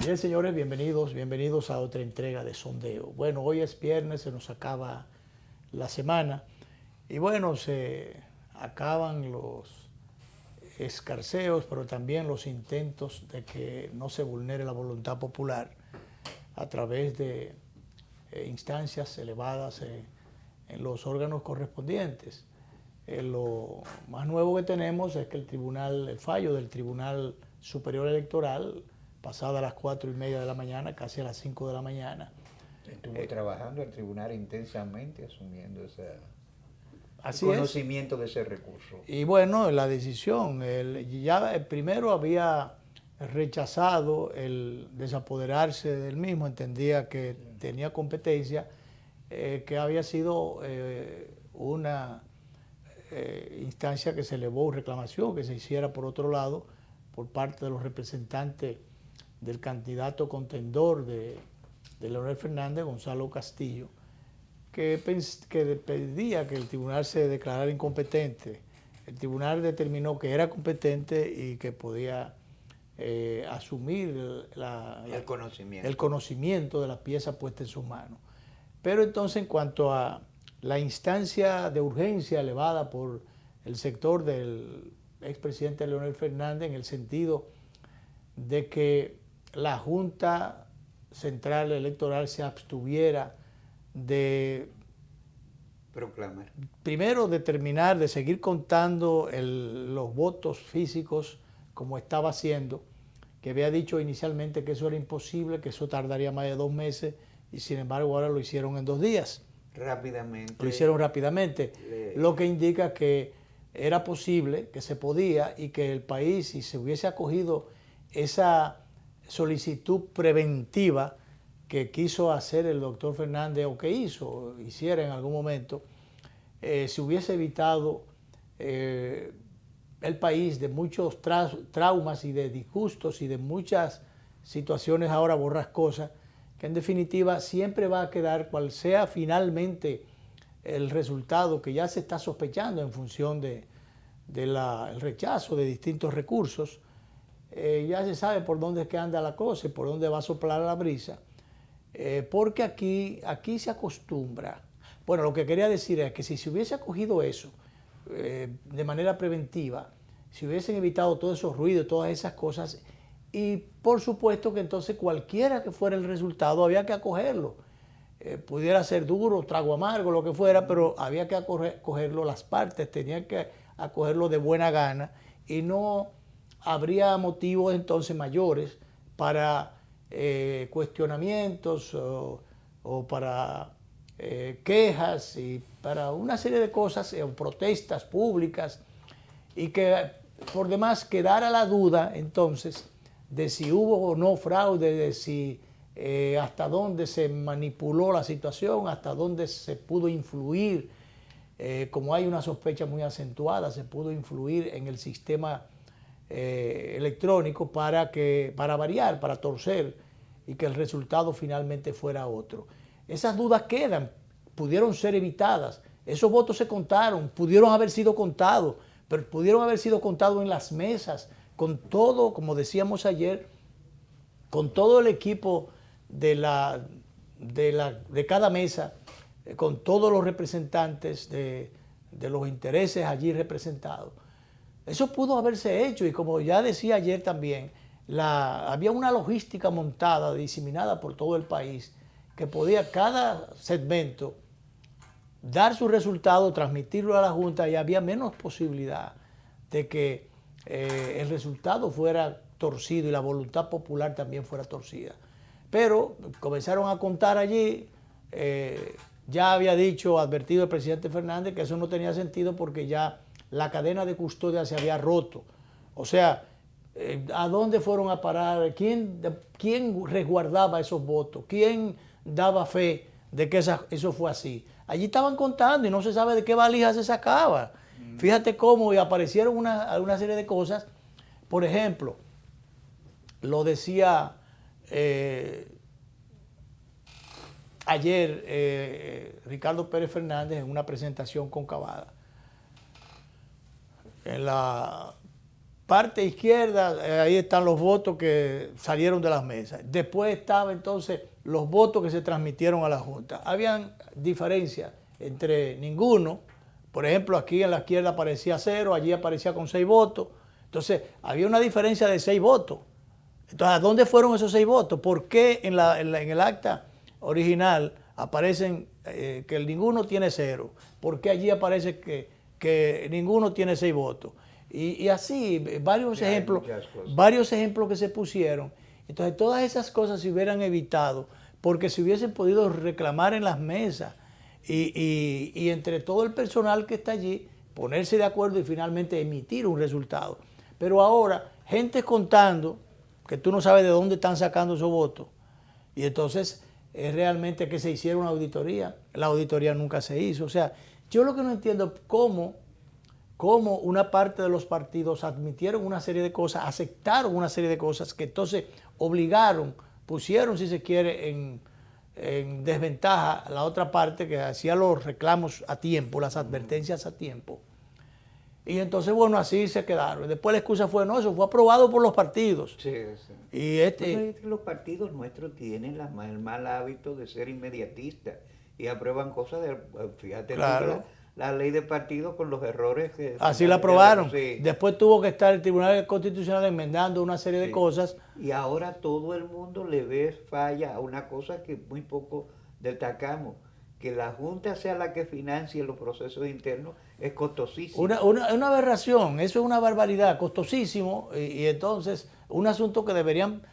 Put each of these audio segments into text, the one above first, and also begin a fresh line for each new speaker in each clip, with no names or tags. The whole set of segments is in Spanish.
Bien, señores, bienvenidos a otra entrega de Sondeo. Bueno, hoy es viernes, se nos acaba la semana y bueno, se acaban los escarceos, pero también los intentos de que no se vulnere la voluntad popular a través de instancias elevadas en los órganos correspondientes. Lo más nuevo que tenemos es que el fallo del Tribunal Superior Electoral, pasada las 4:30 de la mañana, casi a las 5 de la mañana.
Estuvo trabajando el tribunal intensamente asumiendo ese
Así es.
conocimiento de ese recurso.
Y bueno, la decisión, primero había rechazado el desapoderarse del mismo, entendía que tenía competencia, que había sido una instancia que se elevó reclamación, que se hiciera por otro lado, por parte de los representantes del candidato contendor de Leonel Fernández, Gonzalo Castillo, que pedía que el tribunal se declarara incompetente. El tribunal determinó que era competente y que podía asumir el conocimiento de la pieza puesta en sus manos. Pero entonces, en cuanto a la instancia de urgencia elevada por el sector del expresidente Leonel Fernández, en el sentido de que la Junta Central Electoral se abstuviera de
proclamar.
Primero, determinar, de seguir contando los votos físicos como estaba haciendo, que había dicho inicialmente que eso era imposible, que eso tardaría más de 2 meses, y sin embargo ahora lo hicieron en 2 días.
Rápidamente.
Lo hicieron rápidamente, lo que indica que era posible, que se podía, y que el país, si se hubiese acogido esa solicitud preventiva que quiso hacer el doctor Fernández, o que hiciera en algún momento, se hubiese evitado el país de muchos traumas y de disgustos y de muchas situaciones ahora borrascosas, que en definitiva siempre va a quedar, cual sea finalmente el resultado que ya se está sospechando en función del rechazo de distintos recursos. Ya se sabe por dónde es que anda la cosa y por dónde va a soplar la brisa, porque aquí se acostumbra. Bueno, lo que quería decir es que si se hubiese acogido eso de manera preventiva, si hubiesen evitado todos esos ruidos, todas esas cosas, y por supuesto que entonces cualquiera que fuera el resultado había que acogerlo. Pudiera ser duro, trago amargo, lo que fuera, pero había que acogerlo, las partes tenían que acogerlo de buena gana y no habría motivos entonces mayores para cuestionamientos o para quejas y para una serie de cosas, protestas públicas, y que por demás quedara la duda entonces de si hubo o no fraude, de si hasta dónde se manipuló la situación, hasta dónde se pudo influir, como hay una sospecha muy acentuada, se pudo influir en el sistema electrónico para variar, para torcer y que el resultado finalmente fuera otro. Esas dudas quedan, pudieron ser evitadas, esos votos se contaron, pudieron haber sido contados, pero pudieron haber sido contados en las mesas, con todo, como decíamos ayer, con todo el equipo de cada mesa, con todos los representantes de los intereses allí representados. Eso pudo haberse hecho y como ya decía ayer también, había una logística montada, diseminada por todo el país, que podía cada segmento dar su resultado, transmitirlo a la Junta y había menos posibilidad de que el resultado fuera torcido y la voluntad popular también fuera torcida. Pero comenzaron a contar allí, ya había advertido el presidente Fernández que eso no tenía sentido porque ya la cadena de custodia se había roto. O sea, ¿a dónde fueron a parar? ¿Quién resguardaba esos votos? ¿Quién daba fe de que eso fue así? Allí estaban contando y no se sabe de qué valija se sacaba. Fíjate cómo aparecieron una serie de cosas. Por ejemplo, lo decía ayer Ricardo Pérez Fernández en una presentación con Cavada. parte izquierda, ahí están los votos que salieron de las mesas. Después estaba entonces los votos que se transmitieron a la Junta. Habían diferencias entre ninguno. Por ejemplo, aquí en la izquierda aparecía 0, allí aparecía con 6 votos. Entonces, había una diferencia de 6 votos. Entonces, ¿a dónde fueron esos 6 votos? ¿Por qué en el acta original aparecen que ninguno tiene 0? ¿Por qué allí aparece que ninguno tiene 6 votos? Y así, varios ejemplos que se pusieron. Entonces, todas esas cosas se hubieran evitado porque se hubiesen podido reclamar en las mesas y entre todo el personal que está allí, ponerse de acuerdo y finalmente emitir un resultado. Pero ahora, gente contando, que tú no sabes de dónde están sacando esos votos, y entonces es realmente que se hiciera una auditoría. La auditoría nunca se hizo. O sea, yo lo que no entiendo es cómo una parte de los partidos admitieron una serie de cosas, aceptaron una serie de cosas que entonces obligaron, pusieron, si se quiere, en desventaja a la otra parte que hacía los reclamos a tiempo, las advertencias a tiempo. Y entonces, bueno, así se quedaron. Después la excusa fue, no, eso fue aprobado por los partidos.
Sí, sí.
Y
Los partidos nuestros tienen el mal hábito de ser inmediatistas y aprueban cosas, fíjate,
claro,
la ley de partidos con los errores que...
así la aprobaron.
Sí.
Después tuvo que estar el Tribunal Constitucional enmendando una serie de cosas.
Y ahora todo el mundo le ve falla a una cosa que muy poco destacamos. Que la Junta sea la que financie los procesos internos es costosísimo.
Una aberración, eso es una barbaridad, costosísimo, y entonces un asunto que deberían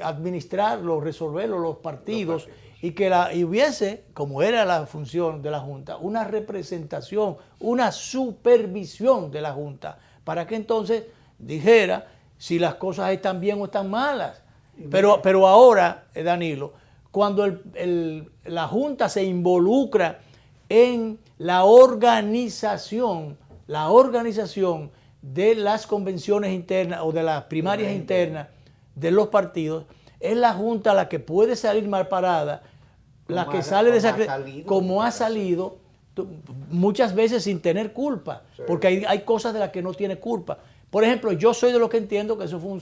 administrarlo, resolverlo los partidos, y que hubiese, como era la función de la Junta, una representación, una supervisión de la Junta, para que entonces dijera si las cosas están bien o están malas. Pero ahora, Danilo, cuando la Junta se involucra en la organización de las convenciones internas o de las primarias internas de los partidos, es la Junta la que puede salir mal parada, la que sale como ha salido, muchas veces sin tener culpa, sí, porque hay cosas de las que no tiene culpa. Por ejemplo, yo soy de los que entiendo que eso fue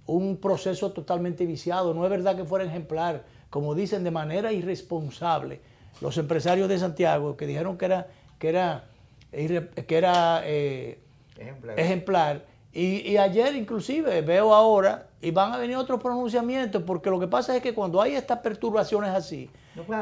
un proceso totalmente viciado. No es verdad que fuera ejemplar, como dicen, de manera irresponsable los empresarios de Santiago, que dijeron que era ejemplar. Y ayer inclusive veo ahora, y van a venir otros pronunciamientos, porque lo que pasa es que cuando hay estas perturbaciones así,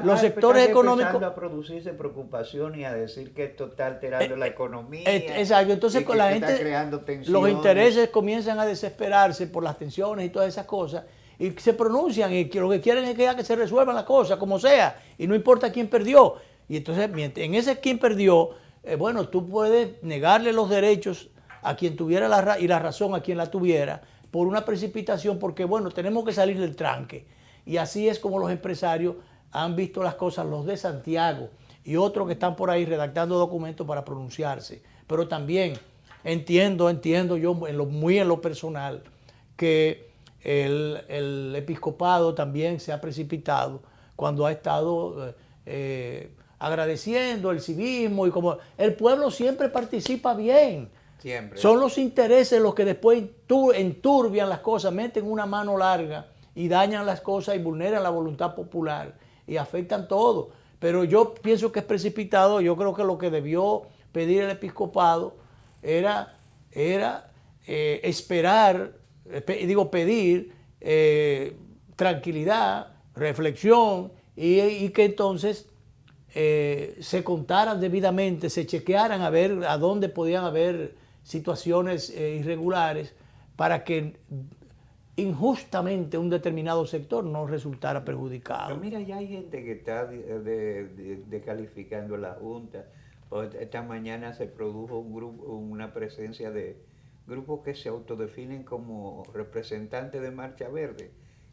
los sectores económicos...
Empezando a producirse preocupación y a decir que esto está alterando la economía.
Exacto, entonces con la gente,
creando tensiones.
Los intereses comienzan a desesperarse por las tensiones y todas esas cosas, y se pronuncian, y lo que quieren es que se resuelvan las cosas, como sea, y no importa quién perdió. Y entonces, en ese quién perdió, bueno, tú puedes negarle los derechos a quien tuviera la razón a quien la tuviera, por una precipitación, porque bueno, tenemos que salir del tranque. Y así es como los empresarios han visto las cosas, los de Santiago y otros que están por ahí redactando documentos para pronunciarse. Pero también entiendo yo muy en lo personal que el episcopado también se ha precipitado cuando ha estado agradeciendo el civismo, y como el pueblo siempre participa bien.
Siempre.
Son los intereses los que después enturbian las cosas, meten una mano larga y dañan las cosas y vulneran la voluntad popular y afectan todo. Pero yo pienso que es precipitado. Yo creo que lo que debió pedir el episcopado era pedir tranquilidad, reflexión, y que entonces se contaran debidamente, se chequearan a ver a dónde podían haber situaciones irregulares para que injustamente un determinado sector no resultara perjudicado.
Pero mira, ya hay gente que está descalificando la Junta. Esta mañana se produjo una presencia de grupos que se autodefinen como representantes de Marcha Verde,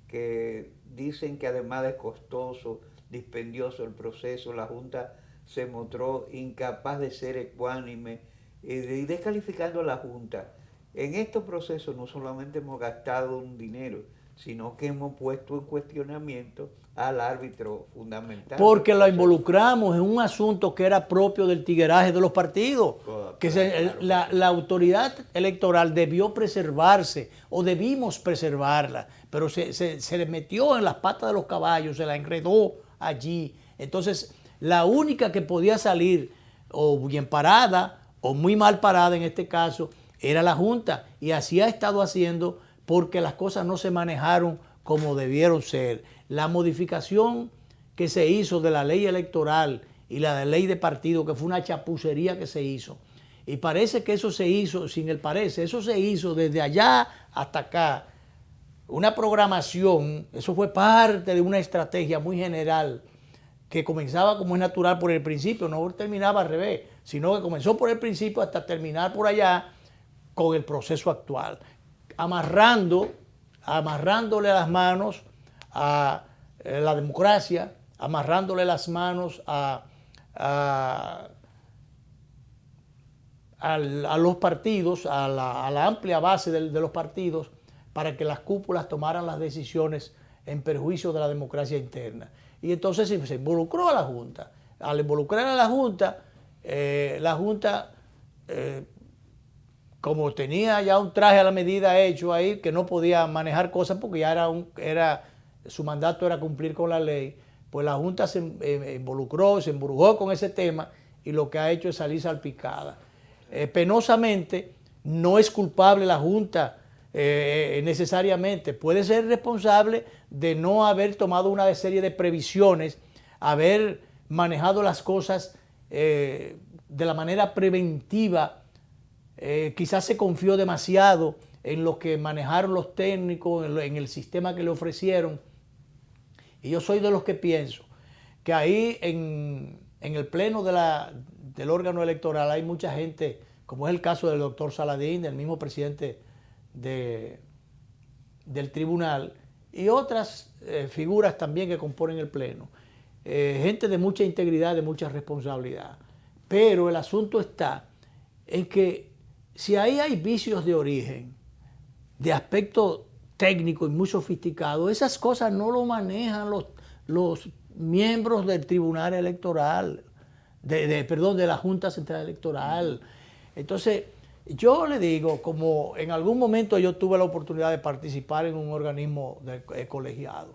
que dicen que además de costoso, dispendioso el proceso, la Junta se mostró incapaz de ser ecuánime y descalificando a la Junta. En estos procesos no solamente hemos gastado un dinero, sino que hemos puesto en cuestionamiento al árbitro fundamental.
Porque lo involucramos en un asunto que era propio del tigueraje de los partidos. la autoridad electoral debió preservarse o debimos preservarla, pero se le metió en las patas de los caballos, se la enredó allí. Entonces, la única que podía salir o bien parada o muy mal parada en este caso era la Junta, y así ha estado haciendo porque las cosas no se manejaron como debieron ser. La modificación que se hizo de la ley electoral y la de ley de partido, que fue una chapucería que se hizo, y parece que eso se hizo, sin el parece, eso se hizo desde allá hasta acá, una programación, eso fue parte de una estrategia muy general que comenzaba como es natural por el principio, no terminaba al revés, sino que comenzó por el principio hasta terminar por allá con el proceso actual, amarrándole las manos a la democracia, amarrándole las manos a los partidos, a la amplia base de los partidos, para que las cúpulas tomaran las decisiones en perjuicio de la democracia interna. Y entonces se involucró a la Junta. Al involucrar a la Junta, como tenía ya un traje a la medida hecho ahí, que no podía manejar cosas porque ya su mandato era cumplir con la ley, pues la Junta se involucró, se embrujó con ese tema y lo que ha hecho es salir salpicada. Penosamente, no es culpable la Junta necesariamente, puede ser responsable de no haber tomado una serie de previsiones, haber manejado las cosas de la manera preventiva. Quizás se confió demasiado en lo que manejaron los técnicos, en el sistema que le ofrecieron. Y yo soy de los que pienso que ahí en el pleno del órgano electoral hay mucha gente, como es el caso del doctor Saladín, del mismo presidente del tribunal, y otras figuras también que componen el pleno. Gente de mucha integridad, de mucha responsabilidad. Pero el asunto está en que si ahí hay vicios de origen, de aspecto técnico y muy sofisticado, esas cosas no lo manejan los miembros del Tribunal Electoral, de la Junta Central Electoral. Entonces, yo le digo, como en algún momento yo tuve la oportunidad de participar en un organismo colegiado,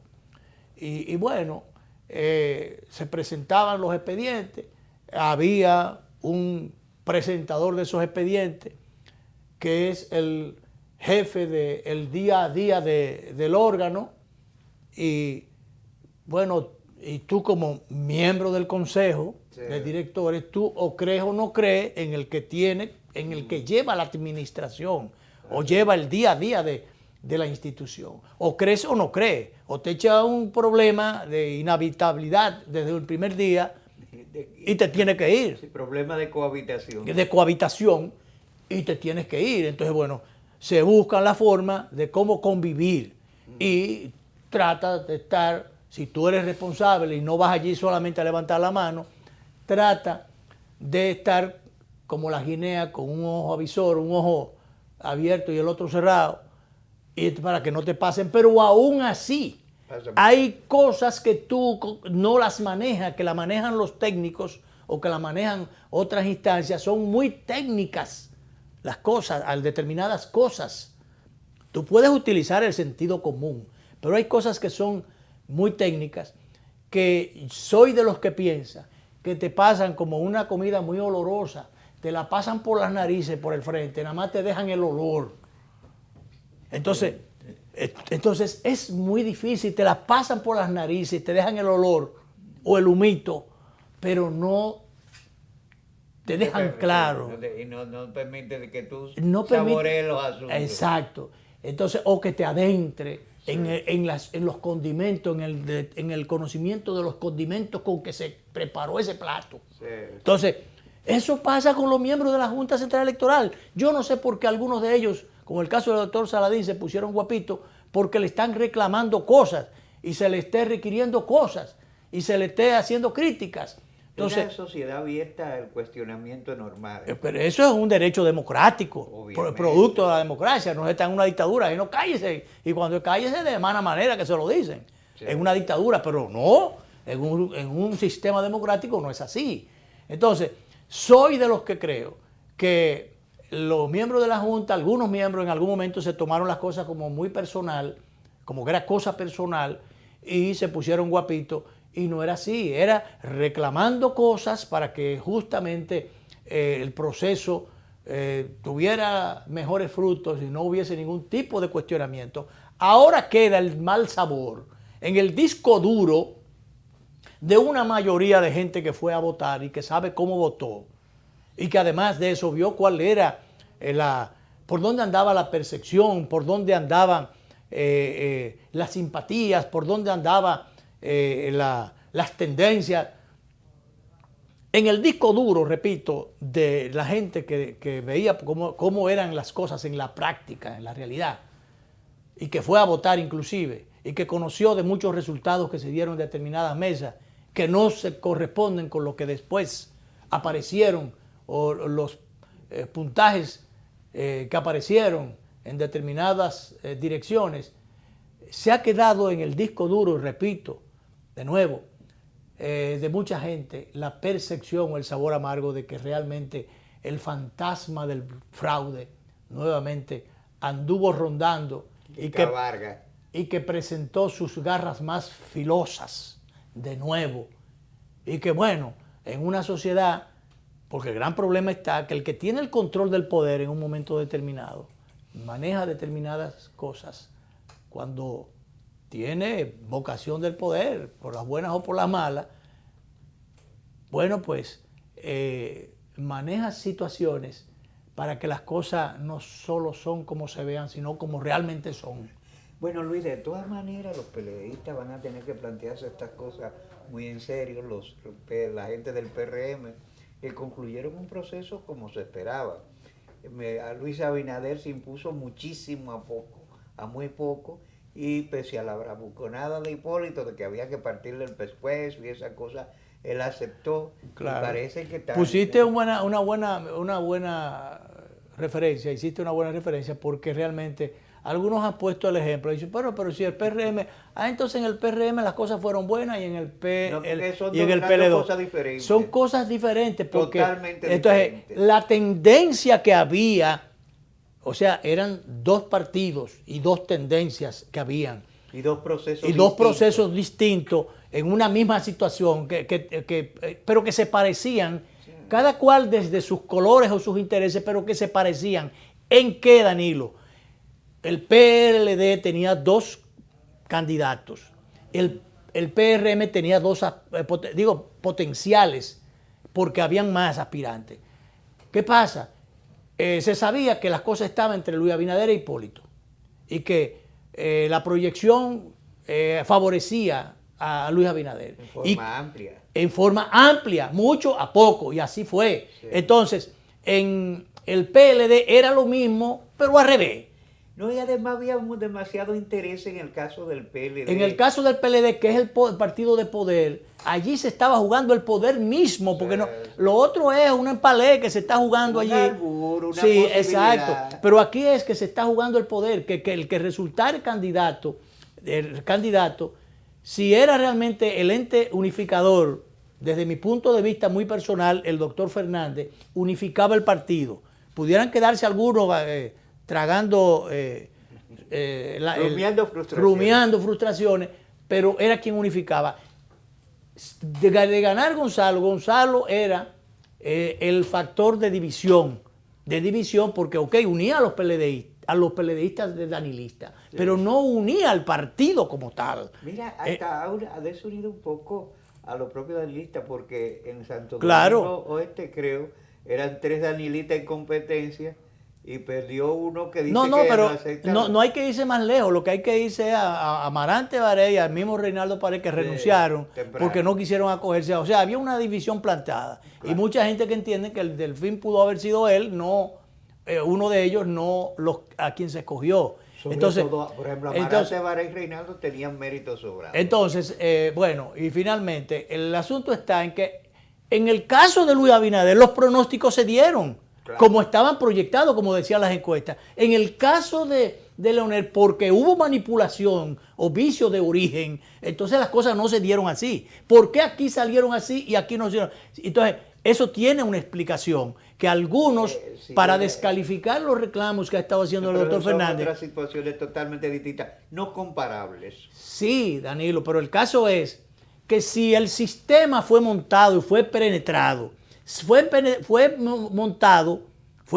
y bueno, se presentaban los expedientes, había un presentador de esos expedientes, que es el jefe del día a día del órgano, y bueno, y tú como miembro del consejo de directores, tú o crees o no crees en el que lleva la administración o lleva el día a día de la institución, o crees o no crees, o te echa un problema de inhabitabilidad desde el primer día y te tienes que ir.
Sí, problema de cohabitación.
De cohabitación, y te tienes que ir. Entonces, bueno, se busca la forma de cómo convivir y trata de estar, si tú eres responsable y no vas allí solamente a levantar la mano, trata de estar como la guinea, con un ojo avisor, un ojo abierto y el otro cerrado, y para que no te pasen. Pero aún así, hay cosas que tú no las manejas, que la manejan los técnicos o que la manejan otras instancias, son muy técnicas las cosas, determinadas cosas. Tú puedes utilizar el sentido común, pero hay cosas que son muy técnicas, que soy de los que piensa que te pasan como una comida muy olorosa, te la pasan por las narices, por el frente, nada más te dejan el olor. Entonces es muy difícil, te la pasan por las narices, te dejan el olor o el humito, pero no te dejan claro.
Y no permite que tú
no
saborees los asuntos.
Exacto. Entonces, o que te adentre en los condimentos, en el conocimiento de los condimentos con que se preparó ese plato.
Sí.
Entonces, eso pasa con los miembros de la Junta Central Electoral. Yo no sé por qué algunos de ellos, como el caso del doctor Saladín, se pusieron guapitos porque le están reclamando cosas y se le esté requiriendo cosas y se le esté haciendo críticas. Entonces,
una sociedad abierta al cuestionamiento normal.
Pero eso es un derecho democrático, producto de la democracia. No está en una dictadura, y no cállese. Y cuando cállese de mala manera que se lo dicen. Sí. En una dictadura, pero no, en un sistema democrático no es así. Entonces, soy de los que creo que los miembros de la Junta, algunos miembros en algún momento se tomaron las cosas como muy personal, como que era cosa personal, y se pusieron guapitos, y no era así, era reclamando cosas para que justamente el proceso tuviera mejores frutos y no hubiese ningún tipo de cuestionamiento. Ahora queda el mal sabor en el disco duro de una mayoría de gente que fue a votar y que sabe cómo votó, y que además de eso vio cuál era por dónde andaba la percepción, por dónde andaban las simpatías, por dónde andaban las tendencias. En el disco duro, repito, de la gente que veía cómo eran las cosas en la práctica, en la realidad, y que fue a votar inclusive, y que conoció de muchos resultados que se dieron en determinadas mesas, que no se corresponden con lo que después aparecieron, o los puntajes que aparecieron en determinadas direcciones, se ha quedado en el disco duro, y repito, de nuevo, de mucha gente, la percepción o el sabor amargo de que realmente el fantasma del fraude nuevamente anduvo rondando y que presentó sus garras más filosas de nuevo. Y que bueno, en una sociedad, porque el gran problema está que el que tiene el control del poder en un momento determinado, maneja determinadas cosas cuando tiene vocación del poder, por las buenas o por las malas, bueno, pues maneja situaciones para que las cosas no solo son como se vean, sino como realmente son.
Bueno, Luis, de todas maneras los PLDistas van a tener que plantearse estas cosas muy en serio, la gente del PRM, que concluyeron un proceso como se esperaba. A Luis Abinader se impuso muchísimo a muy poco, y pese a la bravuconada de Hipólito de que había que partirle el pescuezo y esa cosa, él aceptó.
Claro.
Y parece que
pusiste una buena referencia, hiciste una buena referencia, porque realmente algunos han puesto el ejemplo. Dicen, pero si el PRM, entonces en el PRM las cosas fueron buenas y en el PL2. Son cosas diferentes, porque
totalmente
entonces
diferentes.
La tendencia que había, o sea, eran dos partidos y dos tendencias que habían.
Y dos procesos
distintos en una misma situación, pero que se parecían, sí, cada cual desde sus colores o sus intereses, pero que se parecían. ¿En qué, Danilo? El PLD tenía dos candidatos, el PRM tenía dos, potenciales, porque habían más aspirantes. ¿Qué pasa? Se sabía que las cosas estaban entre Luis Abinader e Hipólito, y que la proyección favorecía a Luis Abinader. En forma amplia, mucho a poco, y así fue. Sí. Entonces, en el PLD era lo mismo, pero al revés.
No, y además había demasiado interés en el caso del PLD.
En el caso del PLD, que es el partido de poder, allí se estaba jugando el poder mismo, porque no, lo otro es un empalé que se está jugando allí.
Una
sí, exacto. Pero aquí es que se está jugando el poder, que el que resultara el candidato, si era realmente el ente unificador, desde mi punto de vista muy personal, el doctor Fernández unificaba el partido. Pudieran quedarse algunos tragando, rumiando frustraciones, pero era quien unificaba. De ganar Gonzalo era el factor de división porque, unía a los PLDistas de danilistas, sí, pero no unía al partido como tal.
Mira, hasta ahora ha desunido un poco a los propios danilistas, porque en Santo Domingo
claro.
Oeste, creo, eran 3 danilistas en competencia, y perdió uno que dice
pero no hay que irse más lejos. Lo que hay que irse es a Amarante Baré y al mismo Reinaldo Pared, que renunciaron porque no quisieron acogerse. O sea, había una división plantada. Claro. Y mucha gente que entiende que el Delfín pudo haber sido él, no uno de ellos, no a quien se escogió.
Entonces, por ejemplo, Amarante Baré y Reinaldo tenían méritos sobrados.
Entonces, bueno, y finalmente, el asunto está en que en el caso de Luis Abinader, los pronósticos se dieron. Claro. Como estaban proyectados, como decían las encuestas. En el caso de Leonel, porque hubo manipulación o vicio de origen, entonces las cosas no se dieron así. ¿Por qué aquí salieron así y aquí no se dieron? Entonces, Eso tiene una explicación, que algunos,
Sí,
para descalificar los reclamos que ha estado haciendo el doctor Fernández.
Otras situaciones totalmente distintas, no comparables.
Sí, Danilo, pero el caso es que si el sistema fue montado y fue penetrado, fue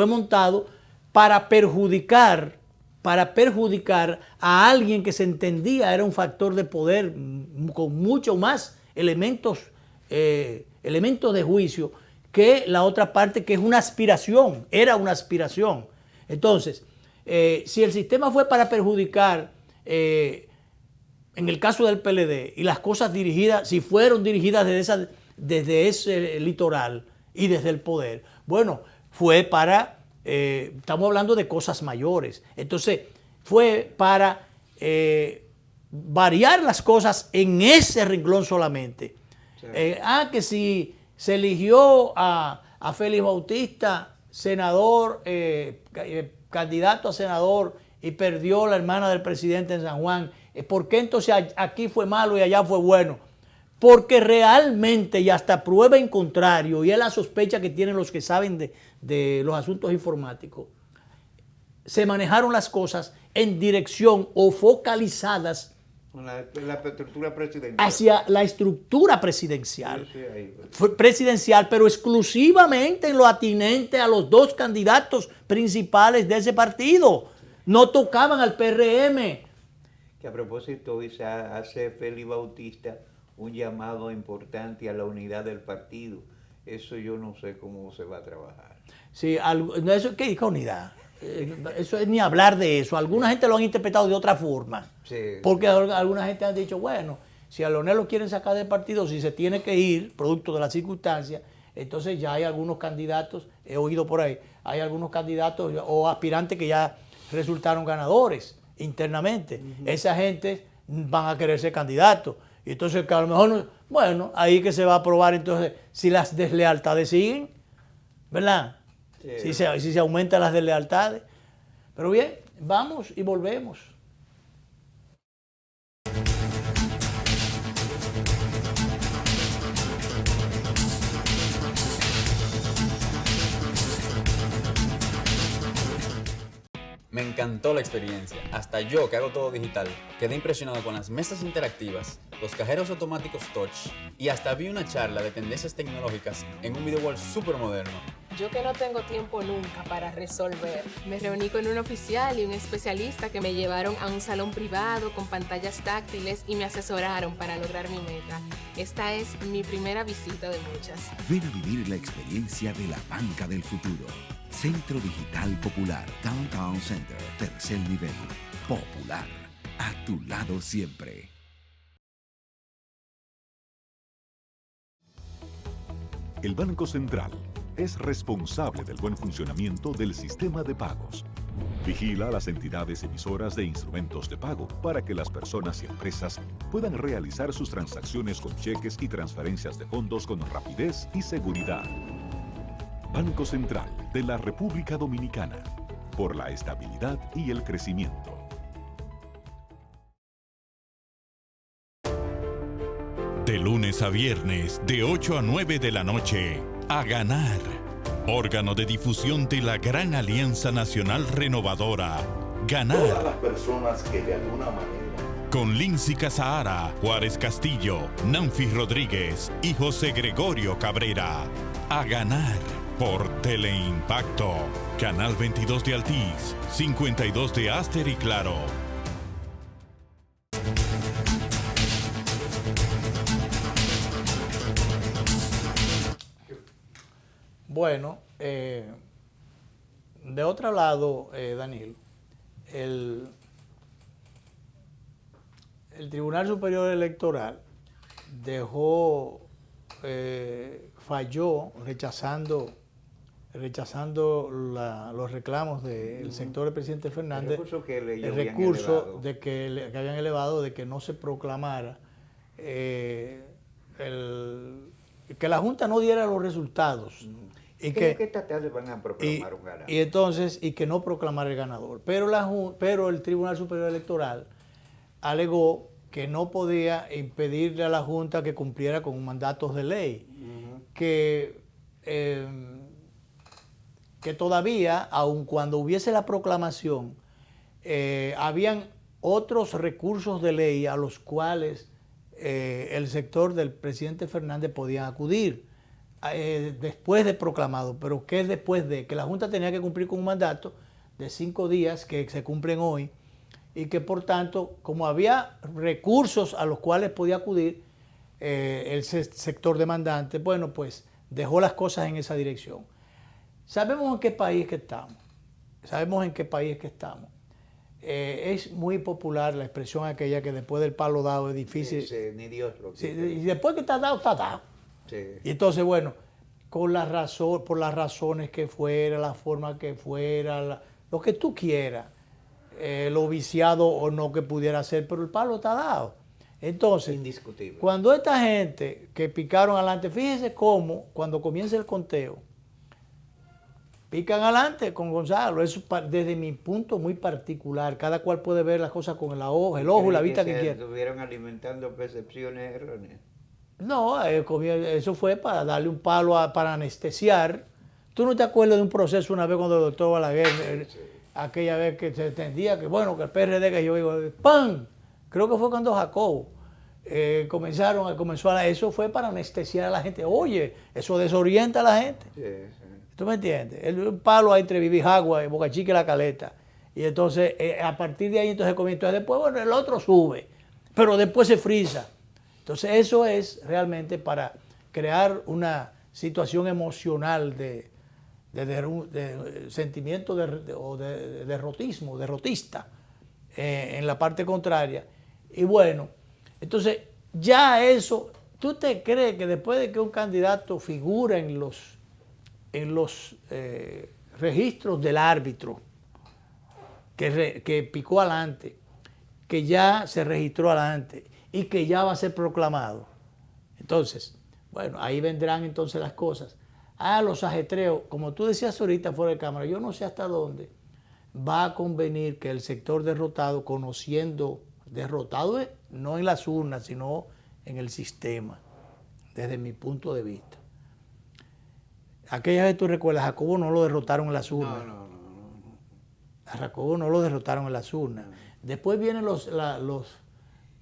montado para perjudicar a alguien que se entendía era un factor de poder con mucho más elementos de juicio que la otra parte, que es una aspiración, era una aspiración. Entonces, si el sistema fue para perjudicar, en el caso del PLD, y las cosas dirigidas, si fueron dirigidas desde ese litoral y desde el poder, bueno, fue para, estamos hablando de cosas mayores. Entonces, fue para variar las cosas en ese renglón solamente. Sí. Que si se eligió a Félix Bautista, senador, candidato a senador, y perdió la hermana del presidente en San Juan, ¿por qué entonces aquí fue malo y allá fue bueno? Porque realmente, y hasta prueba en contrario, y es la sospecha que tienen los que saben de los asuntos informáticos, se manejaron las cosas en dirección o focalizadas
la estructura presidencial.
Hacia la estructura presidencial.
Sí, ahí.
Presidencial, pero exclusivamente en lo atinente a los dos candidatos principales de ese partido. No tocaban al PRM.
Que a propósito hoy se hace Félix Bautista un llamado importante a la unidad del partido. Eso yo no sé cómo se va a trabajar.
Sí, eso, ¿qué unidad? Eso es ni hablar de eso. Alguna gente lo han interpretado de otra forma. Sí. Porque alguna gente ha dicho, bueno, si a Leonel lo quieren sacar del partido, si se tiene que ir, producto de las circunstancias, entonces ya hay algunos candidatos, he oído por ahí, hay algunos candidatos o aspirantes que ya resultaron ganadores internamente. Esa gente van a querer ser candidatos. Y entonces que a lo mejor, bueno, ahí que se va a probar entonces si las deslealtades siguen, ¿verdad? Sí. Si se aumentan las deslealtades. Pero bien, vamos y volvemos.
Me encantó la experiencia. Hasta yo, que hago todo digital, quedé impresionado con las mesas interactivas, los cajeros automáticos touch y hasta vi una charla de tendencias tecnológicas en un video wall súper moderno.
Yo que no tengo tiempo nunca para resolver, me reuní con un oficial y un especialista que me llevaron a un salón privado con pantallas táctiles y me asesoraron para lograr mi meta. Esta es mi primera visita de muchas.
Ven a vivir la experiencia de la banca del futuro. Centro Digital Popular, Downtown Center, tercer nivel. Popular, a tu lado siempre.
El Banco Central es responsable del buen funcionamiento del sistema de pagos. Vigila a las entidades emisoras de instrumentos de pago para que las personas y empresas puedan realizar sus transacciones con cheques y transferencias de fondos con rapidez y seguridad. Banco Central de la República Dominicana, por la estabilidad y el crecimiento.
De lunes a viernes, de 8 a 9 de la noche, A Ganar. Órgano de difusión de la Gran Alianza Nacional Renovadora. Ganar.
Todas las personas que de alguna manera...
Con Lindsay Casahara, Juárez Castillo, Nanfi Rodríguez y José Gregorio Cabrera. A Ganar. Por Teleimpacto, Canal 22 de Altiz, 52 de Aster y Claro.
Bueno, de otro lado, Daniel, el Tribunal Superior Electoral falló rechazando los reclamos del sector del presidente Fernández, el recurso que habían elevado de que no se proclamara, que la Junta no diera los resultados.
Y que esta tarde van a proclamar un ganador.
Y entonces, y que no proclamara el ganador. Pero el Tribunal Superior Electoral alegó que no podía impedirle a la Junta que cumpliera con mandatos de ley, que que todavía, aun cuando hubiese la proclamación, habían otros recursos de ley a los cuales el sector del presidente Fernández podía acudir después de proclamado. Pero ¿qué es después de? Que la Junta tenía que cumplir con un mandato de 5 días que se cumplen hoy y que por tanto, como había recursos a los cuales podía acudir el sector demandante, bueno, pues dejó las cosas en esa dirección. Sabemos en qué país que estamos. Sabemos en qué país que estamos. Es muy popular la expresión aquella que después del palo dado es difícil.
Sí, ni Dios lo
Sí,
quiere.
y después que está dado, está dado.
Sí.
Y entonces, bueno, por las razones que fuera, la forma que fuera, lo que tú quieras, lo viciado o no que pudiera ser, pero el palo está dado. Entonces,
Indiscutible.
cuando esta gente que picaron adelante, fíjese cómo cuando comienza el conteo, pican adelante con Gonzalo. Eso desde mi punto muy particular. Cada cual puede ver las cosas con el ojo y la vista que quiera.
Estuvieron alimentando percepciones erróneas.
No, eso fue para darle un palo para anestesiar. ¿Tú no te acuerdas de un proceso una vez cuando el doctor Balaguer, aquella vez que se entendía que, bueno, que el PRD, que yo digo, ¡pam! Creo que fue cuando Jacobo eso fue para anestesiar a la gente. Oye, eso desorienta a la gente.
Sí, sí.
¿Tú me entiendes? El palo ahí entre Vivijagua y Boca Chica y La Caleta. Y entonces, a partir de ahí, entonces comienza. Después, bueno, el otro sube, pero después se frisa. Entonces, eso es realmente para crear una situación emocional de sentimiento de derrotismo, derrotista en la parte contraria. Y bueno, entonces, ya eso, ¿tú te crees que después de que un candidato figura en los registros del árbitro que picó adelante, que ya se registró adelante y que ya va a ser proclamado? Entonces, bueno, ahí vendrán entonces las cosas. Los ajetreos, como tú decías ahorita fuera de cámara, yo no sé hasta dónde va a convenir que el sector derrotado, derrotado no en las urnas, sino en el sistema, desde mi punto de vista. Aquella vez tú recuerdas, a Jacobo no lo derrotaron en las urnas.
No.
A Jacobo no lo derrotaron en las urnas. Después vienen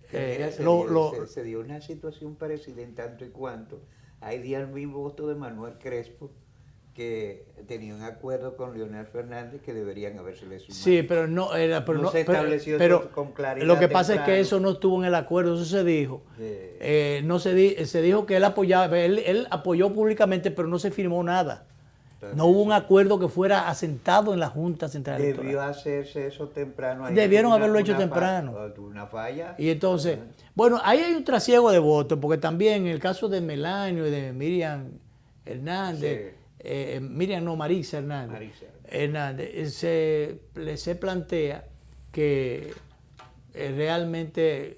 se dio una situación parecida en tanto y cuanto hay 10.000 votos de Manuel Crespo que tenía un acuerdo con Leonel Fernández que deberían habérsele sumado.
Sí, pero no era,
No se estableció eso con claridad.
Lo que pasa es que
temprano.
eso no estuvo en el acuerdo, eso se dijo.
Sí.
Se dijo que él apoyaba, él apoyó públicamente, pero no se firmó nada.
Entonces,
No hubo un acuerdo que fuera asentado en la Junta Central Electoral.
Debió hacerse eso temprano. Ahí
Debieron
tuvo
haberlo hecho temprano.
Una falla.
Y entonces, bueno, ahí hay un trasiego de votos, porque también en el caso de Melanio y de Miriam Hernández, Marisa Hernández, se plantea que realmente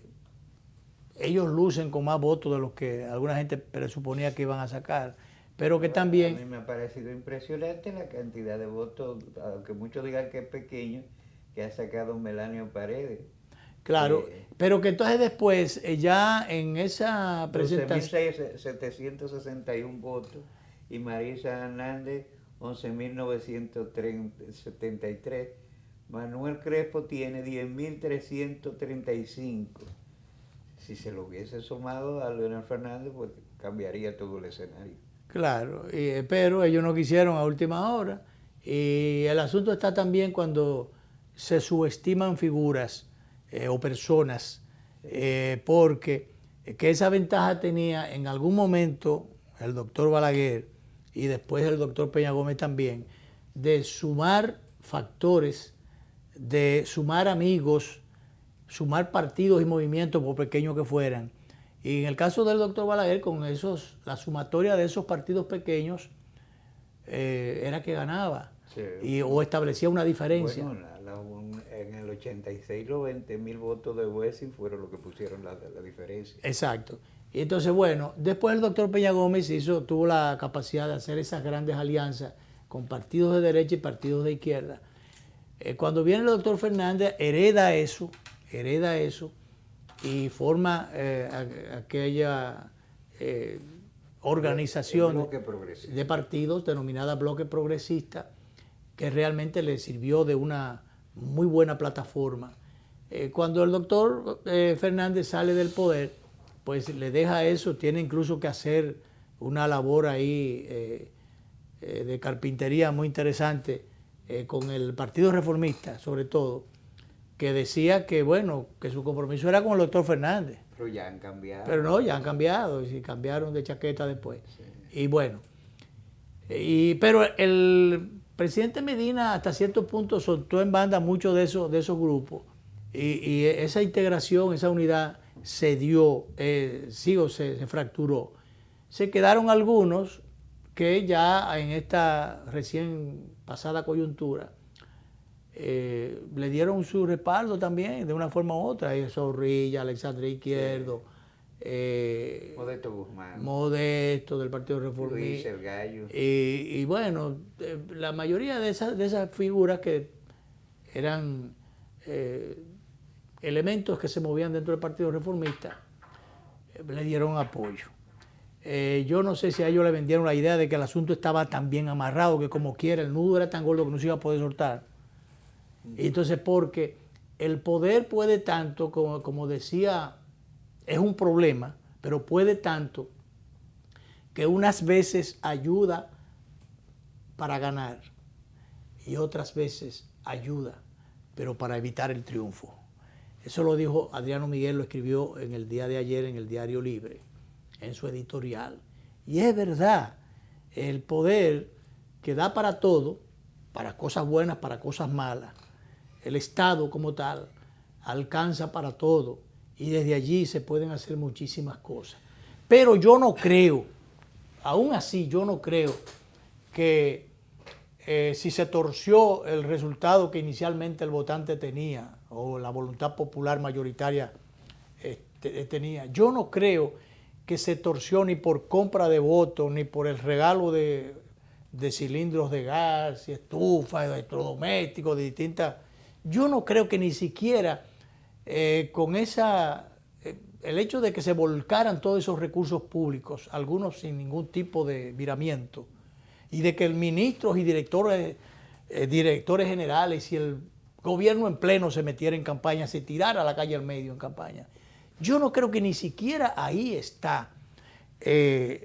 ellos lucen con más votos de los que alguna gente presuponía que iban a sacar, pero que también...
A mí me ha parecido impresionante la cantidad de votos, aunque muchos digan que es pequeño, que ha sacado Melanio Paredes.
Claro, pero que entonces después, ya en esa presentación...
12.761 votos y Marisa Hernández 11.973. Manuel Crespo tiene 10.335. Si se lo hubiese sumado a Leonel Fernández, pues cambiaría todo el escenario.
Claro, pero ellos no quisieron a última hora. Y el asunto está también cuando se subestiman figuras o personas, porque que esa ventaja tenía en algún momento el doctor Balaguer y después el doctor Peña Gómez también, de sumar factores, de sumar amigos, sumar partidos y movimientos, por pequeños que fueran. Y en el caso del doctor Balaguer, con la sumatoria de esos partidos pequeños, era que ganaba, o establecía una diferencia.
Bueno, en el 86 los 20.000 votos de Wessing fueron los que pusieron la diferencia.
Exacto. Y entonces, bueno, después el doctor Peña Gómez tuvo la capacidad de hacer esas grandes alianzas con partidos de derecha y partidos de izquierda. Cuando viene el doctor Fernández, hereda eso, y forma aquella organización
bloque progresista
de partidos denominada Bloque Progresista, que realmente le sirvió de una muy buena plataforma. Cuando el doctor Fernández sale del poder, pues le deja eso, tiene incluso que hacer una labor ahí de carpintería muy interesante con el Partido Reformista, sobre todo, que decía que, bueno, que su compromiso era con el doctor Fernández.
Pero ya han cambiado.
Pero no, ya han cambiado, y cambiaron de chaqueta después. Sí. Y bueno, pero el presidente Medina hasta cierto punto soltó en banda muchos de esos grupos. Y esa integración, esa unidad se dio, se fracturó. Se quedaron algunos que ya en esta recién pasada coyuntura le dieron su respaldo también de una forma u otra. Zorrilla, Alexandre Izquierdo,
Modesto Guzmán,
Modesto del Partido Reformista,
Luis el Gallo.
Y bueno, la mayoría de esas figuras que eran elementos que se movían dentro del Partido Reformista le dieron apoyo. Yo no sé si a ellos le vendieron la idea de que el asunto estaba tan bien amarrado que como quiera, el nudo era tan gordo que no se iba a poder soltar. Y entonces, porque el poder puede tanto, como decía, es un problema, pero puede tanto que unas veces ayuda para ganar y otras veces ayuda, pero para evitar el triunfo. Eso lo dijo Adriano Miguel, lo escribió en el día de ayer en el Diario Libre, en su editorial. Y es verdad, el poder que da para todo, para cosas buenas, para cosas malas, el Estado como tal alcanza para todo y desde allí se pueden hacer muchísimas cosas. Pero yo no creo, aún así yo no creo que si se torció el resultado que inicialmente el votante tenía o la voluntad popular mayoritaria tenía, yo no creo que se torció ni por compra de votos, ni por el regalo de cilindros de gas, y estufas, de electrodomésticos, de distintas. Yo no creo que ni siquiera con el hecho de que se volcaran todos esos recursos públicos, algunos sin ningún tipo de viramiento, y de que el ministros y directores generales y el gobierno en pleno se metiera en campaña, se tirara a la calle al medio en campaña. Yo no creo que ni siquiera ahí está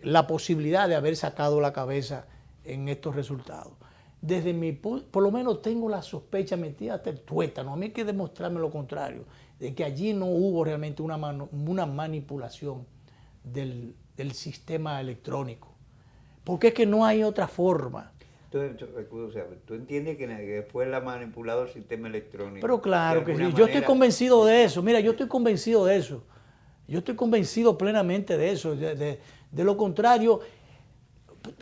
la posibilidad de haber sacado la cabeza en estos resultados. Desde por lo menos tengo la sospecha metida hasta el tuétano, a mí hay que demostrarme lo contrario, de que allí no hubo realmente una manipulación del sistema electrónico. Porque es que no hay otra forma.
Tú entiendes que fue la manipulado el sistema electrónico.
Pero claro que sí, yo estoy convencido de eso. Mira, yo estoy convencido de eso. Yo estoy convencido plenamente de eso. De lo contrario,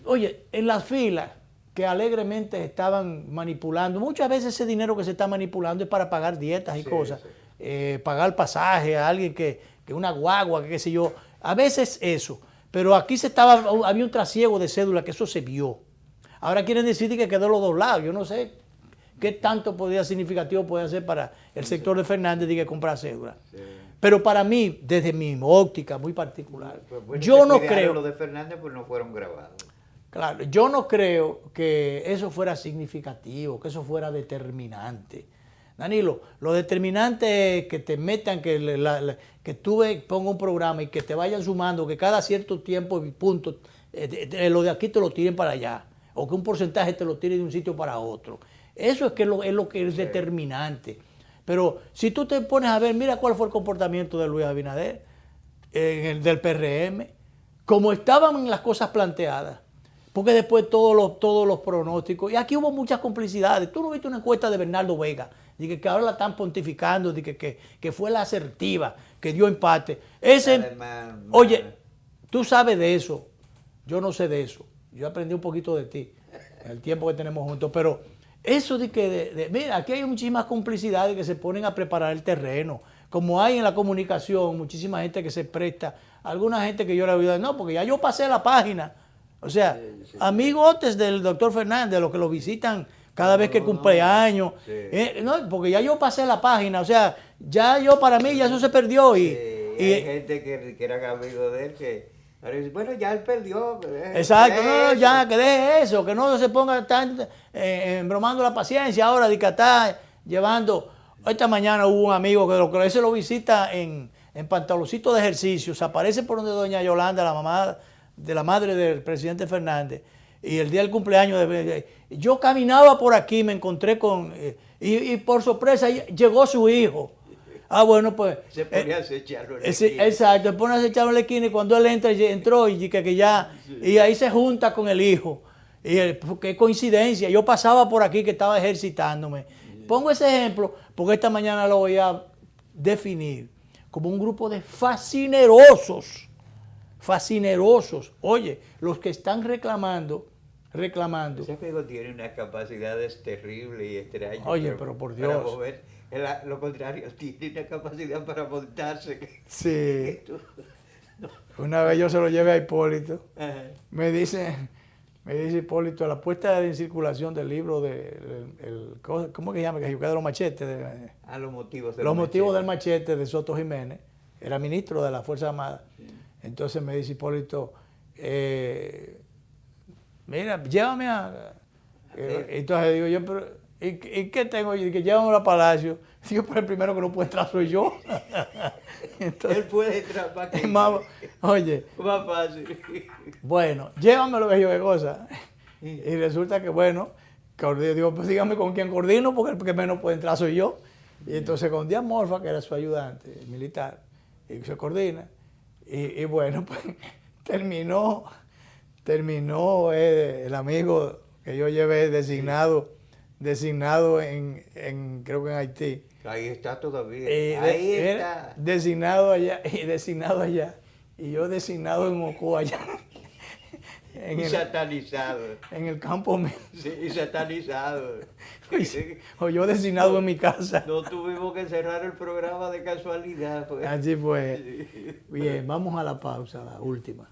oye, en las filas que alegremente estaban manipulando, muchas veces ese dinero que se está manipulando es para pagar dietas y cosas. Sí. Pagar pasaje a alguien que una guagua, que qué sé yo. A veces eso. Pero aquí había un trasiego de cédula, que eso se vio. Ahora quieren decir que quedó los dos lados. Yo no sé qué tanto significativo puede hacer para el sector de Fernández de que comprar cédula. Sí. Pero para mí, desde mi óptica muy particular,
pues
yo no creo...
Los de Fernández pues no fueron grabados.
Claro, yo no creo que eso fuera significativo, que eso fuera determinante. Danilo, lo determinante es que te metan, que tú pongas un programa y que te vayan sumando, que cada cierto tiempo y punto, lo de aquí te lo tiren para allá, o que un porcentaje te lo tire de un sitio para otro. Eso es lo que es determinante. Pero si tú te pones a ver, mira cuál fue el comportamiento de Luis Abinader, del PRM, como estaban las cosas planteadas, porque después todos los pronósticos, y aquí hubo muchas complicidades. Tú no viste una encuesta de Bernardo Vega, de que ahora la están pontificando, de que fue la asertiva, que dio empate. Oye, tú sabes de eso, yo no sé de eso. Yo aprendí un poquito de ti, en el tiempo que tenemos juntos, pero eso de que, mira, aquí hay muchísimas complicidades que se ponen a preparar el terreno, como hay en la comunicación, muchísima gente que se presta, alguna gente que yo le he oído, no, porque ya yo pasé la página. O sea, amigotes del doctor Fernández, los que lo visitan cada vez que cumple años, no, porque ya yo pasé la página, o sea, ya yo para mí ya eso se perdió. Y
hay gente que eran amigos de él que Bueno, ya él perdió.
Exacto, no, ya, que deje eso, que no se ponga tan embromando la paciencia ahora de que está llevando. Esta mañana hubo un amigo que él se lo visita en pantaloncito de ejercicio, se aparece por donde doña Yolanda, la mamá de la madre del presidente Fernández, y el día del cumpleaños, yo caminaba por aquí, me encontré con, y por sorpresa llegó su hijo. Ah, bueno, pues.
Se ponía a acecharlo en la esquina.
Exacto, se pone a acecharlo en la esquina y cuando él entró y que ya, y ahí se junta con el hijo. Y qué coincidencia, yo pasaba por aquí que estaba ejercitándome. Pongo ese ejemplo porque esta mañana lo voy a definir como un grupo de fascinerosos. Oye, los que están reclamando.
Ese amigo tiene unas capacidades terribles y extrañas.
Oye, pero por Dios.
Para mover, lo contrario, tiene una capacidad para montarse.
Sí. Una vez yo se lo llevé a Hipólito.
Ajá.
Me dice Hipólito, la puesta en circulación del libro ¿cómo que se llama? Que de los machetes.
Los motivos
Los motivos del machete de Soto Jiménez. Era ministro de la Fuerza Armada. Sí. Entonces me dice Hipólito, mira, llévame a... entonces digo yo, pero ¿y qué tengo yo? Que llévame a Palacio. Digo, pero el primero que no puede entrar soy yo.
Entonces, él puede entrar para que...
Oye.
Más fácil.
Bueno, llévamelo, que yo qué cosa. Y resulta que, bueno, digo, pues dígame con quién coordino, porque el que menos puede entrar soy yo. Y entonces con Díaz Morfa, que era su ayudante militar, y se coordina. Y bueno, pues terminó el amigo que yo llevé designado en creo que en Haití.
Ahí está todavía. Ahí está.
Designado allá. Y yo designado en Mocó allá.
Satanizado.
En el campo mío.
Sí, satanizado.
O yo designado en mi casa.
No tuvimos que cerrar el programa de casualidad. Pues.
Así fue. Bien, vamos a la pausa, la última.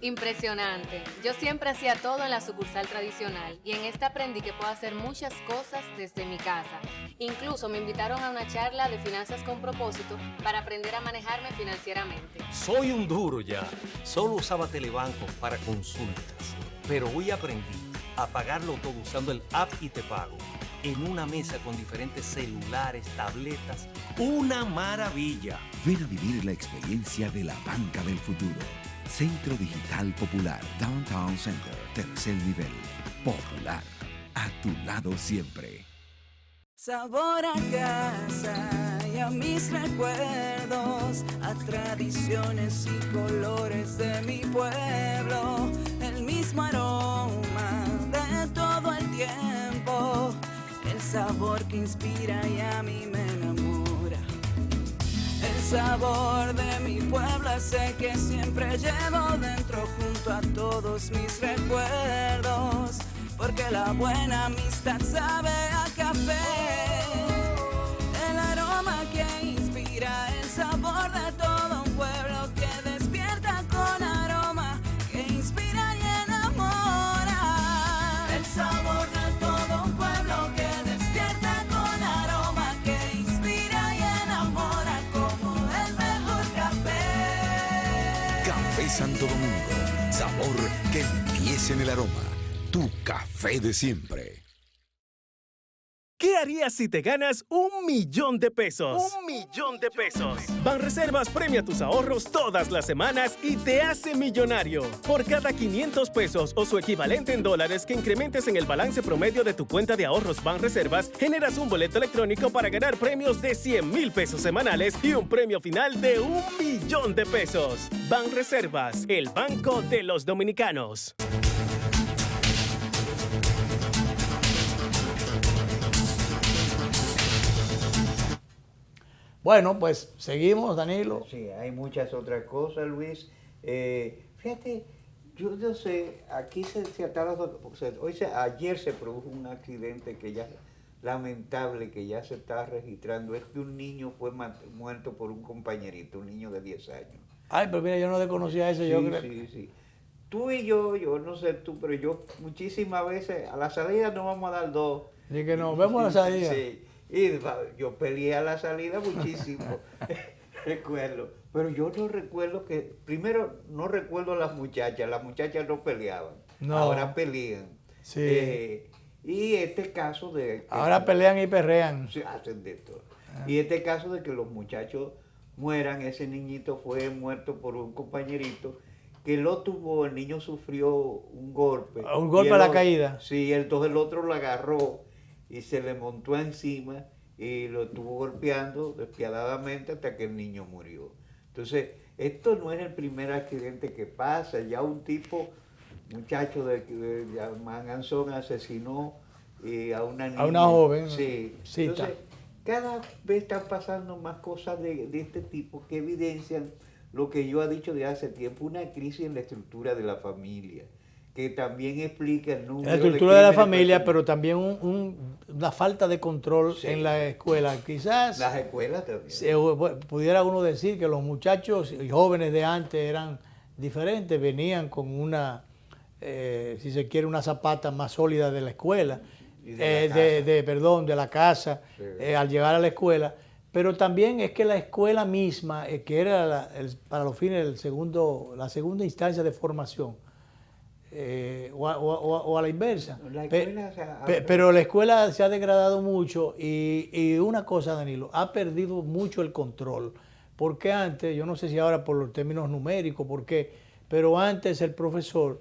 Impresionante. Yo siempre hacía todo en la sucursal tradicional y en esta aprendí que puedo hacer muchas cosas desde mi casa. Incluso me invitaron a una charla de finanzas con propósito para aprender a manejarme financieramente.
Soy un duro ya. Solo usaba Telebanco para consultas, pero hoy aprendí a pagarlo todo usando el app y te pago. En una mesa con diferentes celulares, tabletas, ¡una maravilla!
Ven a vivir la experiencia de la banca del futuro. Centro Digital Popular, Downtown Center, tercer nivel. Popular, a tu lado siempre.
Sabor a casa y a mis recuerdos, a tradiciones y colores de mi pueblo, el mismo aroma de todo el tiempo, el sabor que inspira y a mí me enamora. El sabor de mi pueblo sé que siempre llevo dentro junto a todos mis recuerdos, porque la buena amistad sabe a café, el aroma que inspira, el sabor de todo un pueblo que despierta con aroma, que inspira y enamora, el sabor de todo un pueblo que despierta con aroma, que inspira y enamora como el mejor café.
Café Santo Domingo, sabor que empieza en el aroma. Tu café de siempre.
¿Qué harías si te ganas $1.000.000? $1.000.000. Banreservas premia tus ahorros todas las semanas y te hace millonario. Por cada $500 o su equivalente en dólares que incrementes en el balance promedio de tu cuenta de ahorros Banreservas, generas un boleto electrónico para ganar premios de $100,000 semanales y un premio final de $1.000.000. Banreservas, el banco de los dominicanos.
Bueno, pues seguimos, Danilo.
Sí, hay muchas otras cosas, Luis. Fíjate, yo sé, aquí se ha dado, ayer se produjo un accidente que ya, lamentable, que ya se está registrando. Es que un niño fue muerto por un compañerito, un niño de 10 años.
Ay, pero mira, yo no desconocía eso,
sí,
yo creo.
Sí. tú y yo no sé tú, pero yo muchísimas veces a la salida nos vamos a dar 2.
Y que nos vemos a la salida.
Sí, y yo peleé a la salida muchísimo, recuerdo. Pero yo no recuerdo que, primero no recuerdo a las muchachas no peleaban,
No.
ahora pelean.
Sí.
Y este caso de...
Ahora pelean y perrean.
Sí, hacen de todo. Y este caso de que los muchachos mueran, ese niñito fue muerto por un compañerito que lo tuvo, el niño sufrió un golpe.
Un golpe a la caída.
Sí, entonces el otro lo agarró y se le montó encima y lo estuvo golpeando despiadadamente hasta que el niño murió. Entonces, esto no es el primer accidente que pasa, ya un muchacho de Manganzón asesinó a una niña.
A una joven.
Sí. Entonces, cada vez están pasando más cosas de este tipo que evidencian lo que yo he dicho de hace tiempo, una crisis en la estructura de la familia, que también explica el número
la estructura de la familia,
personas.
pero también una falta de control en la escuela. Quizás
las escuelas también.
Pudiera uno decir que los muchachos y jóvenes de antes eran diferentes, venían con una, si se quiere, una zapata más sólida de la escuela, de la casa,
Sí.
Al llegar a la escuela. Pero también es que la escuela misma, que era para los fines la segunda instancia de formación, o a la inversa. Pero la escuela se ha degradado mucho y una cosa, Danilo, ha perdido mucho el control. Porque antes, yo no sé si ahora por los términos numéricos, por qué, pero antes el profesor,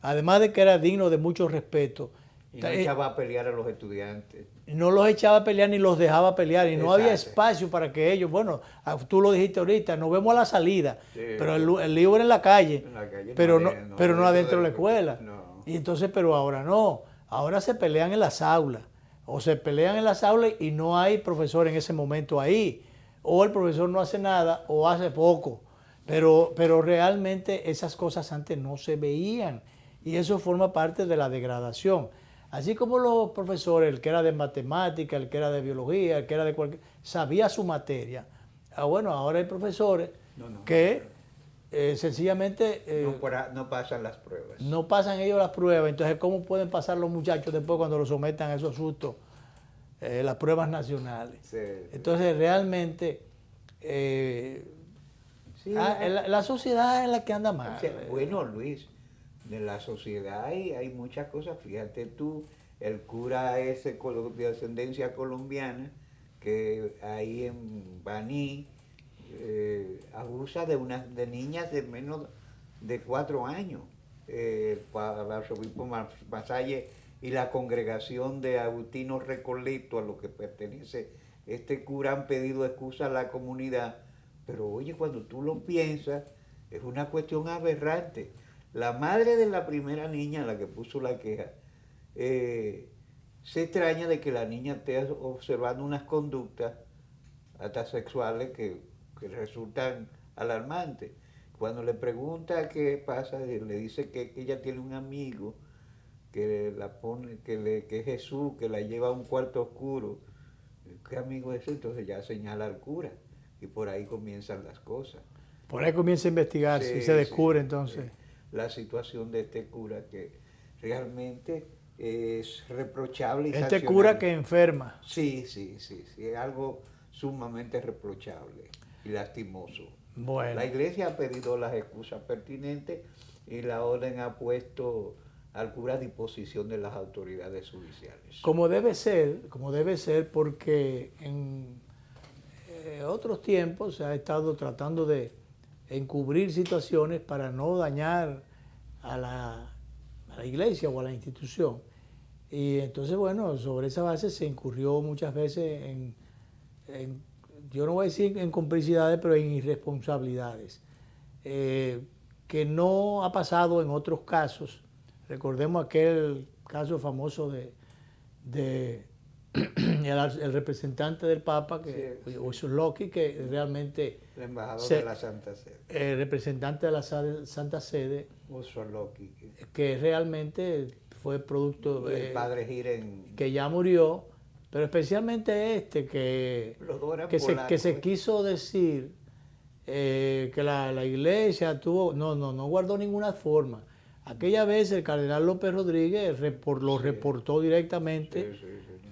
además de que era digno de mucho respeto,
Y no echaba a pelear a los estudiantes.
no los echaba a pelear ni los dejaba pelear y no había
Exacto.
espacio para que ellos, bueno, tú lo dijiste ahorita, nos vemos a la salida,
Sí,
pero el lío era en la calle,
En la calle,
pero
no
no adentro de la escuela.
No.
Y entonces, pero ahora no, ahora se pelean en las aulas, o se pelean en las aulas y no hay profesor en ese momento ahí, o el profesor no hace nada o hace poco, pero realmente esas cosas antes no se veían y eso forma parte de la degradación. Así como los profesores, el que era de matemática, el que era de biología, el que era de cualquier, sabía su materia. Bueno, ahora hay profesores que sencillamente
no pasan las pruebas.
no pasan ellos las pruebas. Entonces, ¿cómo pueden pasar los muchachos después cuando los sometan a esos sustos, las pruebas nacionales?
Sí.
Entonces, realmente, la sociedad es la que anda mal.
O sea, bueno, Luis, de la sociedad hay muchas cosas. Fíjate tú, el cura ese de ascendencia colombiana, que ahí en Baní abusa de niñas de menos de 4 años. Para el arzobispo Masalle y la congregación de Agustino Recoleto, a lo que pertenece este cura, han pedido excusa a la comunidad. Pero oye, cuando tú lo piensas, es una cuestión aberrante. La madre de la primera niña, la que puso la queja, se extraña de que la niña esté observando unas conductas hasta sexuales que resultan alarmantes. Cuando le pregunta qué pasa, le dice que ella tiene un amigo que la pone, que es Jesús, que la lleva a un cuarto oscuro. ¿Qué amigo es ese? Entonces ya señala al cura y por ahí comienzan las cosas.
Por ahí comienza a investigarse y se descubre entonces.
La situación de este cura que realmente es reprochable.
Este cura que enferma.
Sí, es algo sumamente reprochable y lastimoso.
Bueno.
La iglesia ha pedido las excusas pertinentes y la orden ha puesto al cura a disposición de las autoridades judiciales.
Como debe ser, porque en otros tiempos se ha estado tratando de encubrir situaciones para no dañar a la iglesia o a la institución. Y entonces, bueno, sobre esa base se incurrió muchas veces en yo no voy a decir en complicidades, pero en irresponsabilidades, que no ha pasado en otros casos. Recordemos aquel caso famoso de el representante del Papa, Loki, que realmente...
El embajador de la Santa Sede.
El representante de la Santa Sede,
Loki.
Que realmente fue producto
del padre Giren,
que ya murió, pero especialmente que se quiso decir que la iglesia tuvo, no guardó ninguna forma. Aquella vez el cardenal López Rodríguez lo reportó directamente,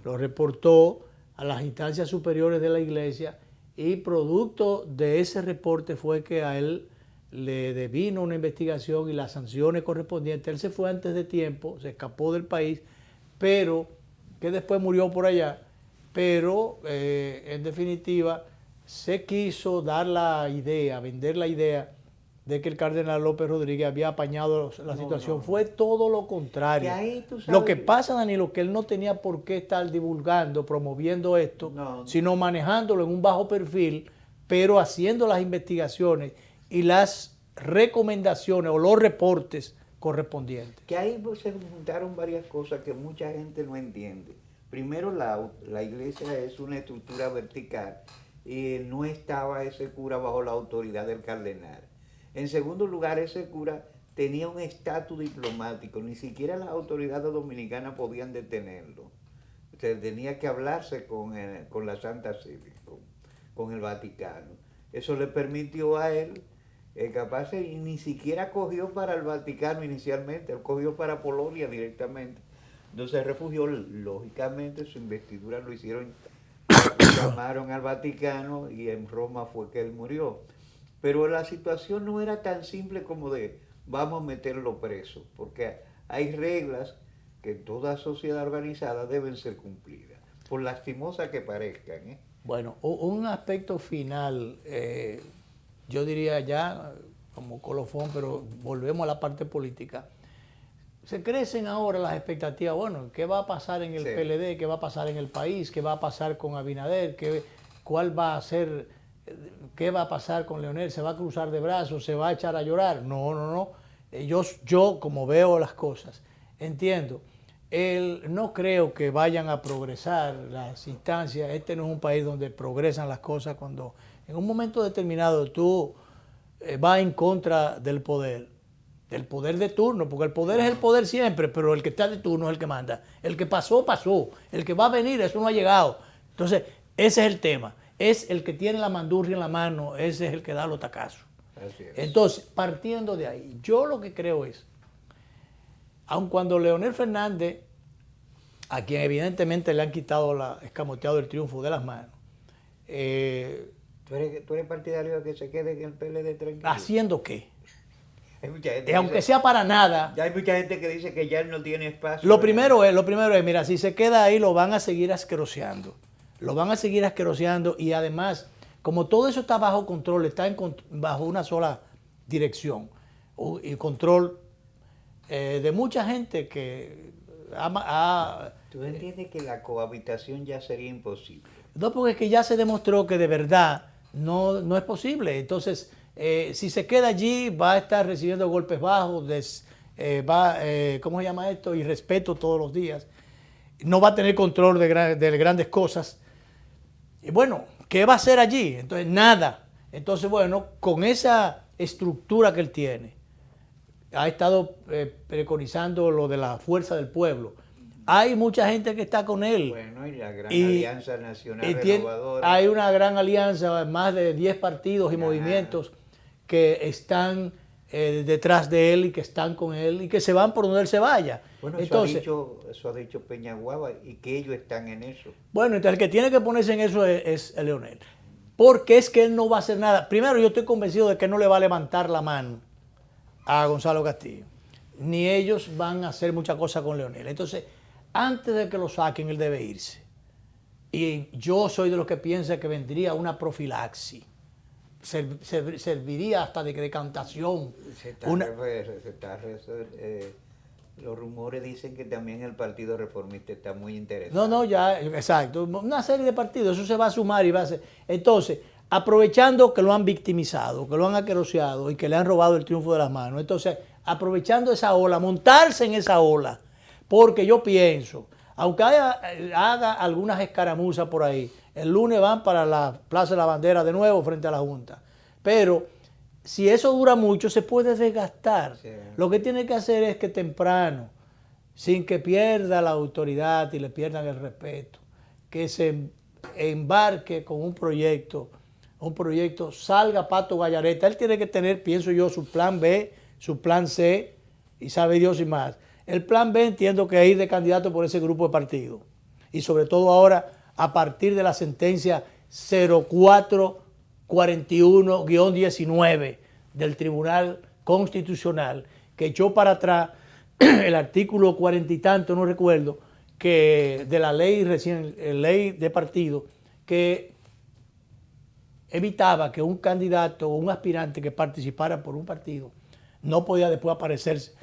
lo reportó a las instancias superiores de la iglesia y producto de ese reporte fue que a él le devino una investigación y las sanciones correspondientes. Él se fue antes de tiempo, se escapó del país, pero que después murió por allá, pero en definitiva se quiso dar la idea, vender la idea de que el cardenal López Rodríguez había apañado la situación. Fue todo lo contrario. Lo que pasa, Danilo, que él no tenía por qué estar divulgando, promoviendo esto, sino manejándolo en un bajo perfil, pero haciendo las investigaciones y las recomendaciones o los reportes correspondientes.
Que ahí se juntaron varias cosas que mucha gente no entiende. Primero, la iglesia es una estructura vertical y no estaba ese cura bajo la autoridad del cardenal. En segundo lugar, ese cura tenía un estatus diplomático, ni siquiera las autoridades dominicanas podían detenerlo. O sea, tenía que hablarse con la Santa Sede, con el Vaticano. Eso le permitió a él, capaz, y ni siquiera cogió para el Vaticano inicialmente, él cogió para Polonia directamente. Entonces refugió, lógicamente, su investidura lo hicieron, llamaron al Vaticano y en Roma fue que él murió. Pero la situación no era tan simple como de vamos a meterlo preso, porque hay reglas que toda sociedad organizada deben ser cumplidas, por lastimosas que parezcan.
Bueno, un aspecto final, yo diría ya como colofón, pero volvemos a la parte política. Se crecen ahora las expectativas, bueno, ¿qué va a pasar en el PLD? ¿Qué va a pasar en el país? ¿Qué va a pasar con Abinader? ¿Cuál va a ser? ¿Qué va a pasar con Leonel? ¿Se va a cruzar de brazos? ¿Se va a echar a llorar? No. Yo como veo las cosas, entiendo. No creo que vayan a progresar las instancias. Este no es un país donde progresan las cosas cuando en un momento determinado tú vas en contra del poder de turno, porque el poder es el poder siempre, pero el que está de turno es el que manda. El que pasó, pasó. El que va a venir, eso no ha llegado. Entonces, ese es el tema. Es el que tiene la mandurria en la mano, ese es el que da los tacazos. Entonces, partiendo de ahí, yo lo que creo es, aun cuando Leonel Fernández, a quien evidentemente le han quitado escamoteado el triunfo de las manos,
¿Tú eres partidario de que se quede en el PLD tranquilo?
¿haciendo qué?
Hay mucha gente
aunque sea para nada.
Ya hay mucha gente que dice que ya él no tiene espacio.
Lo primero es, mira, si se queda ahí lo van a seguir asqueroseando. Y además, como todo eso está bajo control, está bajo una sola dirección y control de mucha gente que
¿Tú entiendes que la cohabitación ya sería imposible?
No, porque es que ya se demostró que de verdad no es posible. Entonces, si se queda allí, va a estar recibiendo golpes bajos, ¿cómo se llama esto? Irrespeto todos los días. No va a tener control de grandes cosas. Y bueno, ¿qué va a hacer allí? Entonces, nada. Entonces, bueno, con esa estructura que él tiene, ha estado preconizando lo de la fuerza del pueblo. Hay mucha gente que está con él.
Bueno, y la gran Alianza Nacional Renovadora.
Hay una gran alianza, más de 10 partidos y movimientos que están detrás de él y que están con él y que se van por donde él se vaya.
Bueno,
entonces,
eso ha dicho Peñaguaba y que ellos están en eso.
Bueno, entonces el que tiene que ponerse en eso es Leonel. Porque es que él no va a hacer nada. Primero, yo estoy convencido de que no le va a levantar la mano a Gonzalo Castillo. Ni ellos van a hacer mucha cosa con Leonel. Entonces, antes de que lo saquen, él debe irse. Y yo soy de los que piensa que vendría una profilaxis. Serviría hasta de decantación.
Los rumores dicen que también el Partido Reformista está muy interesado.
No, ya, exacto. Una serie de partidos, eso se va a sumar y va a ser. Entonces, aprovechando que lo han victimizado, que lo han aqueroseado y que le han robado el triunfo de las manos, entonces, aprovechando esa ola, montarse en esa ola, porque yo pienso, aunque haga algunas escaramuzas por ahí, el lunes van para la Plaza de la Bandera de nuevo frente a la Junta, pero si eso dura mucho se puede desgastar. Sí. Lo que tiene que hacer es que temprano, sin que pierda la autoridad y le pierdan el respeto, que se embarque con un proyecto un proyecto, salga Pato Gallareta. Él tiene que tener, pienso yo, su plan B, su plan C, y sabe Dios y más. El plan B entiendo que es ir de candidato por ese grupo de partidos. Y sobre todo ahora, a partir de la sentencia 0441-19 del Tribunal Constitucional, que echó para atrás el artículo 40 y tanto, no recuerdo, que de la ley ley de partido, que evitaba que un candidato o un aspirante que participara por un partido no podía después aparecerse.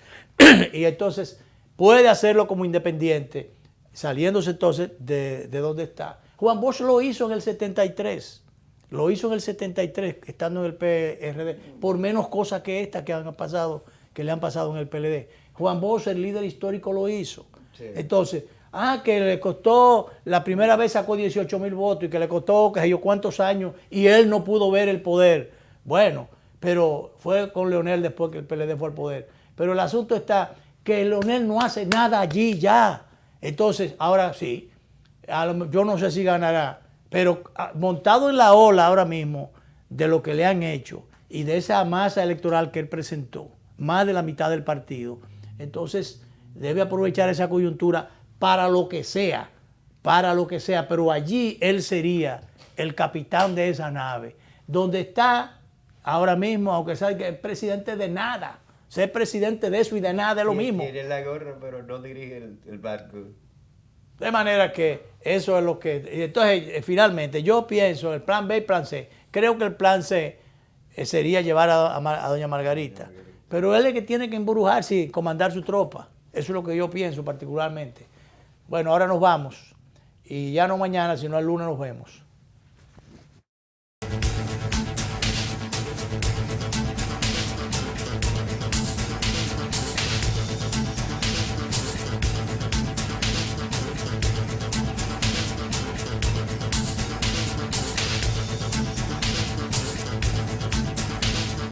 Y entonces puede hacerlo como independiente, saliéndose entonces de donde está. Juan Bosch lo hizo en el 73. Lo hizo en el 73, estando en el PRD, por menos cosas que estas que le han pasado en el PLD. Juan Bosch, el líder histórico, lo hizo. Sí. Entonces, que le costó, la primera vez sacó 18,000 votos y que le costó qué sé yo cuántos años y él no pudo ver el poder. Bueno, pero fue con Leonel después que el PLD fue al poder. Pero el asunto está que Leonel no hace nada allí ya. Entonces, ahora sí, yo no sé si ganará, pero montado en la ola ahora mismo de lo que le han hecho y de esa masa electoral que él presentó, más de la mitad del partido, entonces debe aprovechar esa coyuntura para lo que sea, pero allí él sería el capitán de esa nave, donde está ahora mismo, aunque sea que es presidente de nada, ser presidente de eso y de nada es lo mismo.
Tiene la gorra, pero no dirige el barco.
De manera que eso es lo que... Entonces, finalmente, yo pienso, el plan B y plan C, creo que el plan C sería llevar a doña Margarita, pero él es el que tiene que embrujarse y comandar su tropa. Eso es lo que yo pienso particularmente. Bueno, ahora nos vamos. Y ya no mañana, sino el lunes nos vemos.